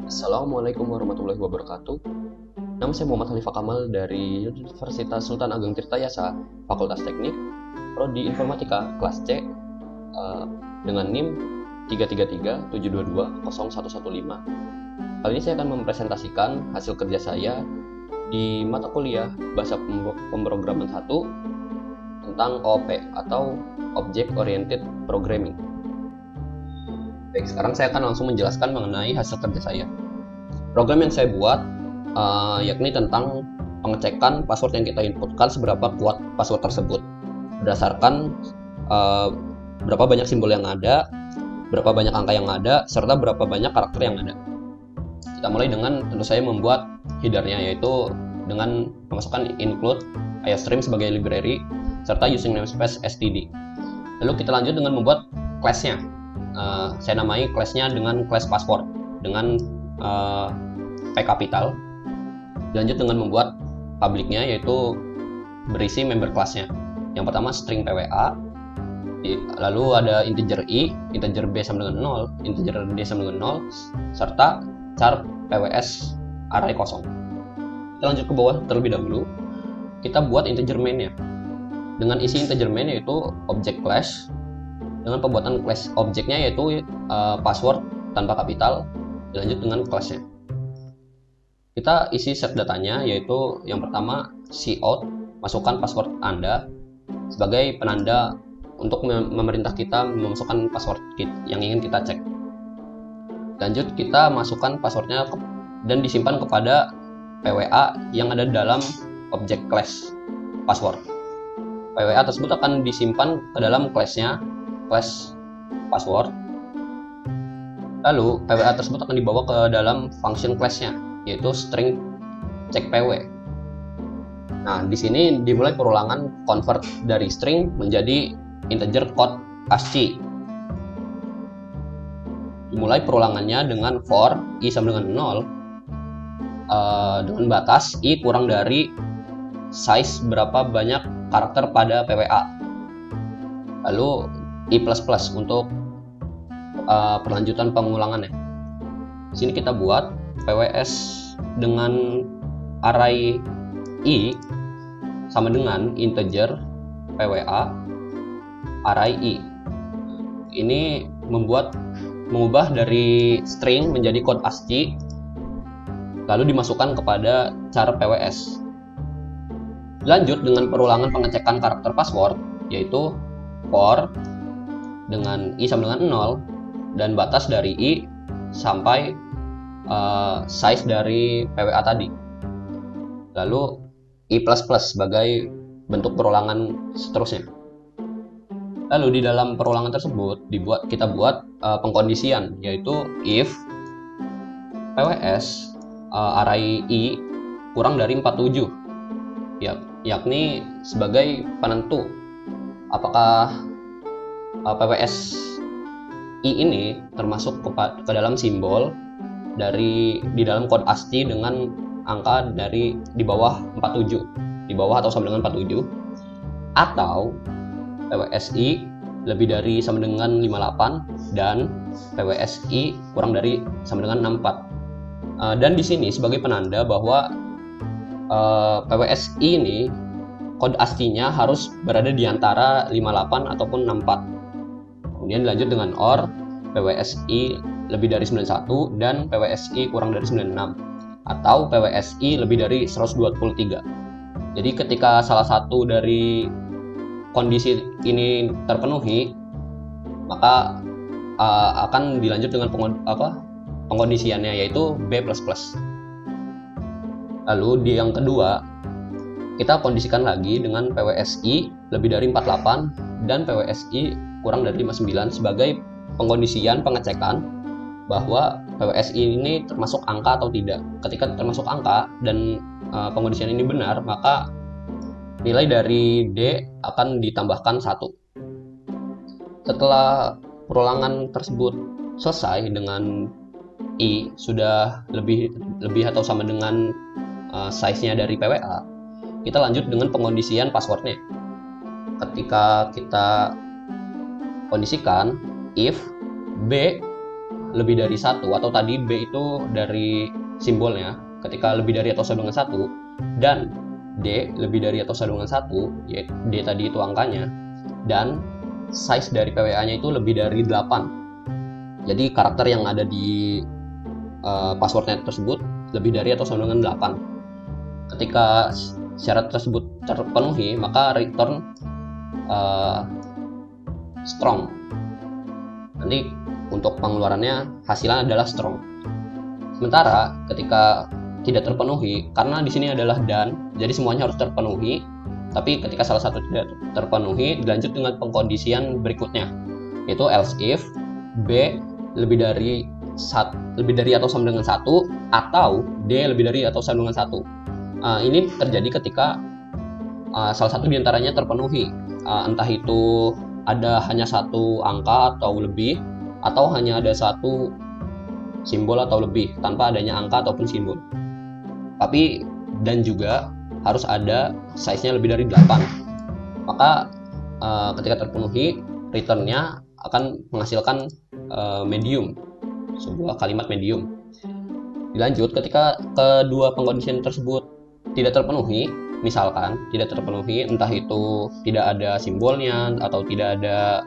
Assalamualaikum warahmatullahi wabarakatuh. Nama saya Muhammad Hanifah Kamal dari Universitas Sultan Ageng Tirtayasa, Fakultas Teknik, Prodi Informatika, kelas C, dengan NIM 33372201115. Kali ini saya akan mempresentasikan hasil kerja saya di mata kuliah Bahasa Pemrograman 1 tentang OOP atau Object Oriented Programming. Baik, sekarang saya akan langsung menjelaskan mengenai hasil kerja saya. Program yang saya buat yakni tentang pengecekan password yang kita inputkan seberapa kuat password tersebut berdasarkan berapa banyak simbol yang ada, berapa banyak angka yang ada, serta berapa banyak karakter yang ada. Kita mulai dengan tentu saja membuat headernya, yaitu dengan memasukkan include iostream sebagai library serta using namespace std. Lalu kita lanjut dengan membuat class-nya. Saya namai class-nya dengan class password dengan P kapital. Lanjut dengan membuat public-nya, yaitu berisi member class-nya. Yang pertama string PWA, lalu ada integer i, integer b sama dengan 0, integer d sama dengan 0, serta char PWS array kosong. Kita lanjut ke bawah terlebih dahulu. Kita buat integer main-nya. Dengan isi integer main yaitu object class, dengan pembuatan class objeknya yaitu password tanpa kapital, dilanjut dengan class-nya. Kita isi set datanya, yaitu yang pertama cout, masukkan password Anda sebagai penanda untuk memerintah kita memasukkan password yang ingin kita cek. Lanjut kita masukkan passwordnya dan disimpan kepada PWA yang ada dalam object class password. PWA tersebut akan disimpan ke dalam class-nya, class password. Lalu PWA tersebut akan dibawa ke dalam function class-nya, yaitu string check PW. Nah, di sini dimulai perulangan convert dari string menjadi integer code ASCII. Dimulai perulangannya dengan for i sama dengan 0 dengan batas i kurang dari size berapa banyak karakter pada PWA. Lalu i++ untuk perlanjutan pengulangannya. Di sini kita buat PWS dengan array i sama dengan integer PWA array i. Ini mengubah dari string menjadi kode ASCII, lalu dimasukkan kepada char PWS. Lanjut dengan perulangan pengecekan karakter password, yaitu for dengan i sama dengan 0 dan batas dari i sampai size dari PWA tadi. Lalu i++ sebagai bentuk perulangan seterusnya. Lalu di dalam perulangan tersebut kita buat pengkondisian, yaitu if PWS array i kurang dari 47, yakni sebagai penentu apakah PWS i ini termasuk ke dalam simbol di dalam kode ASCII dengan angka dari di bawah 47, di bawah atau sama dengan 47, atau PWSI lebih dari sama dengan 58 dan PWSI kurang dari sama dengan 64. Dan di sini sebagai penanda bahwa PWSI ini kode ASCII-nya harus berada di antara 58 ataupun 64. Kemudian dilanjut dengan OR PWSI lebih dari 91 dan PWSI kurang dari 96, atau PWSI lebih dari 123. Jadi ketika salah satu dari kondisi ini terpenuhi, maka akan dilanjut dengan pengkondisiannya, yaitu B++. Lalu di yang kedua kita kondisikan lagi dengan PWSI lebih dari 48 dan PWSI kurang dari 59 sebagai pengkondisian pengecekan bahwa PWSI ini termasuk angka atau tidak. Ketika termasuk angka dan pengkondisian ini benar, maka nilai dari D akan ditambahkan 1. Setelah perulangan tersebut selesai dengan I sudah lebih atau sama dengan size-nya dari PWA, kita lanjut dengan pengkondisian passwordnya. Ketika kita kondisikan if B lebih dari satu, atau tadi B itu dari simbolnya ketika lebih dari atau sama dengan 1, dan D lebih dari atau sama dengan 1, yaitu D tadi itu angkanya, dan size dari PWA-nya itu lebih dari 8. Jadi karakter yang ada di passwordnya tersebut lebih dari atau sama dengan 8. Ketika syarat tersebut terpenuhi, maka return strong. Nanti untuk pengeluarannya hasilnya adalah strong. Sementara ketika tidak terpenuhi, karena di sini adalah dan, jadi semuanya harus terpenuhi. Tapi ketika salah satu tidak terpenuhi, dilanjut dengan pengkondisian berikutnya, yaitu else if B lebih dari atau sama dengan 1, atau D lebih dari atau sama dengan 1. Ini terjadi ketika salah satu diantaranya terpenuhi, entah itu ada hanya satu angka atau lebih, atau hanya ada satu simbol atau lebih tanpa adanya angka ataupun simbol. Tapi dan juga harus ada size-nya lebih dari 8. Maka ketika terpenuhi, return-nya akan menghasilkan medium, sebuah kalimat medium. Dilanjut, ketika kedua pengkondisian tersebut tidak terpenuhi, misalkan tidak terpenuhi, entah itu tidak ada simbolnya atau tidak ada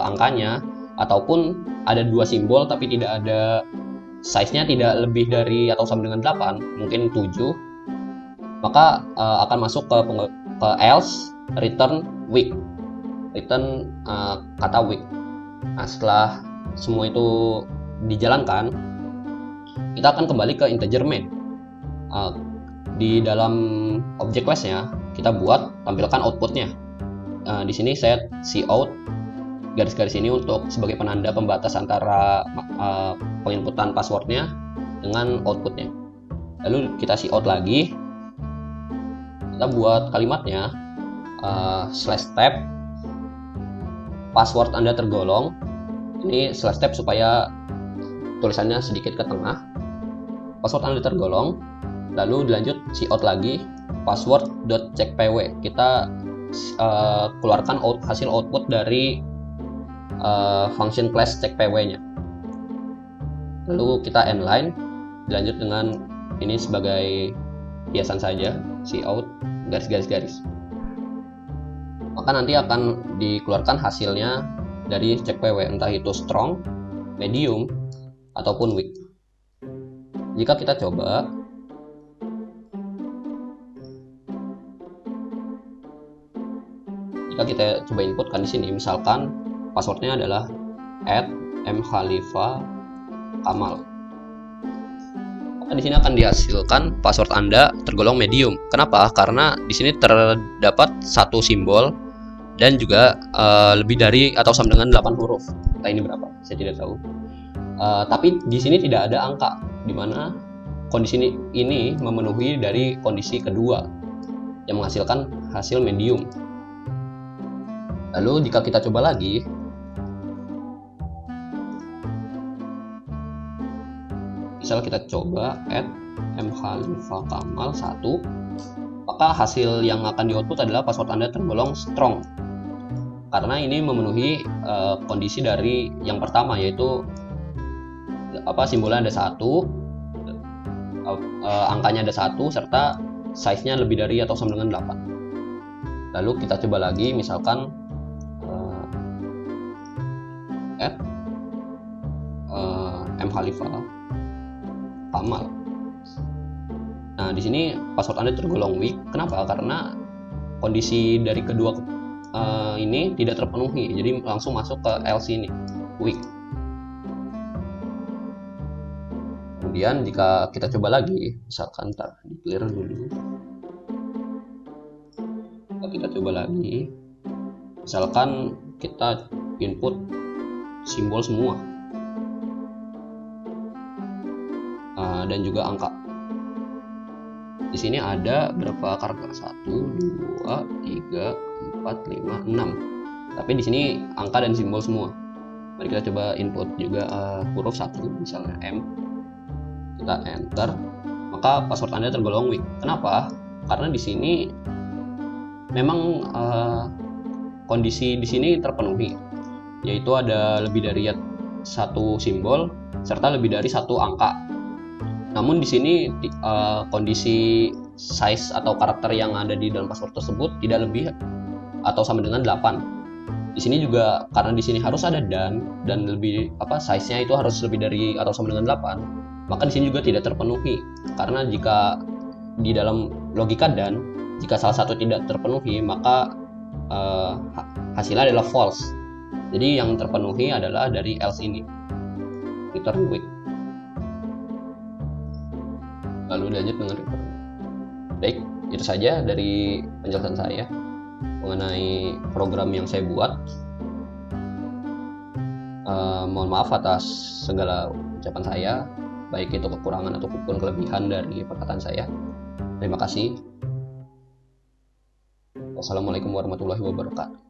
angkanya, ataupun ada dua simbol tapi tidak ada size-nya, tidak lebih dari atau sama dengan 8, mungkin 7, maka akan masuk ke else return weak, return kata weak. Nah, setelah semua itu dijalankan, kita akan kembali ke integer main. Di dalam object class-nya kita buat tampilkan outputnya. Di sini saya cout garis-garis ini untuk sebagai penanda pembatas antara penginputan passwordnya dengan outputnya. Lalu kita cout lagi, kita buat kalimatnya /tab password Anda tergolong. Ini /tab supaya tulisannya sedikit ke tengah. Password Anda tergolong. Lalu dilanjut cout lagi password.checkpw. Kita keluarkan hasil output dari function class checkpw-nya. Lalu kita endline, dilanjut dengan ini sebagai hiasan saja, cout garis-garis. Maka nanti akan dikeluarkan hasilnya dari checkpw, entah itu strong, medium, ataupun weak. Jika kita coba, inputkan di sini, misalkan passwordnya adalah @mkhalifa_kamal. Maka di sini akan dihasilkan password Anda tergolong medium. Kenapa? Karena di sini terdapat satu simbol dan juga lebih dari atau sama dengan 8 huruf. Entah ini berapa, saya tidak tahu. Tapi di sini tidak ada angka, di mana kondisi ini memenuhi dari kondisi kedua yang menghasilkan hasil medium. Lalu jika kita coba lagi, misal kita coba @mkhalifa_kamal1, maka hasil yang akan di-output adalah password Anda tergolong strong, karena ini memenuhi kondisi dari yang pertama, yaitu simbolnya ada 1, angkanya ada 1, serta size-nya lebih dari atau sama dengan 8. Lalu kita coba lagi, misalkan mkhalifa_kamal. Nah, di sini password Anda tergolong weak. Kenapa? Karena kondisi dari kedua ini tidak terpenuhi, jadi langsung masuk ke else ini, weak. Kemudian jika kita coba lagi, misalkan di clear dulu, kita coba lagi, misalkan kita input simbol semua dan juga angka. Di sini ada berapa karakter? 1, 2, 3, 4, 5, 6. Tapi di sini angka dan simbol semua. Mari kita coba input juga huruf 1, misalnya M. Kita enter, maka password Anda tergolong weak. Kenapa? Karena di sini memang kondisi di sini terpenuhi, yaitu ada lebih dari satu simbol serta lebih dari satu angka. Namun di sini kondisi size atau karakter yang ada di dalam password tersebut tidak lebih atau sama dengan 8. Di sini juga karena di sini harus ada dan lebih size-nya itu harus lebih dari atau sama dengan 8, maka di sini juga tidak terpenuhi. Karena jika di dalam logika dan jika salah satu tidak terpenuhi, maka hasilnya adalah false. Jadi yang terpenuhi adalah dari else ini, return with. Lalu lanjut dengan return. Baik, itu saja dari penjelasan saya mengenai program yang saya buat. Mohon maaf atas segala ucapan saya, baik itu kekurangan ataupun kelebihan dari perkataan saya. Terima kasih. Wassalamualaikum warahmatullahi wabarakatuh.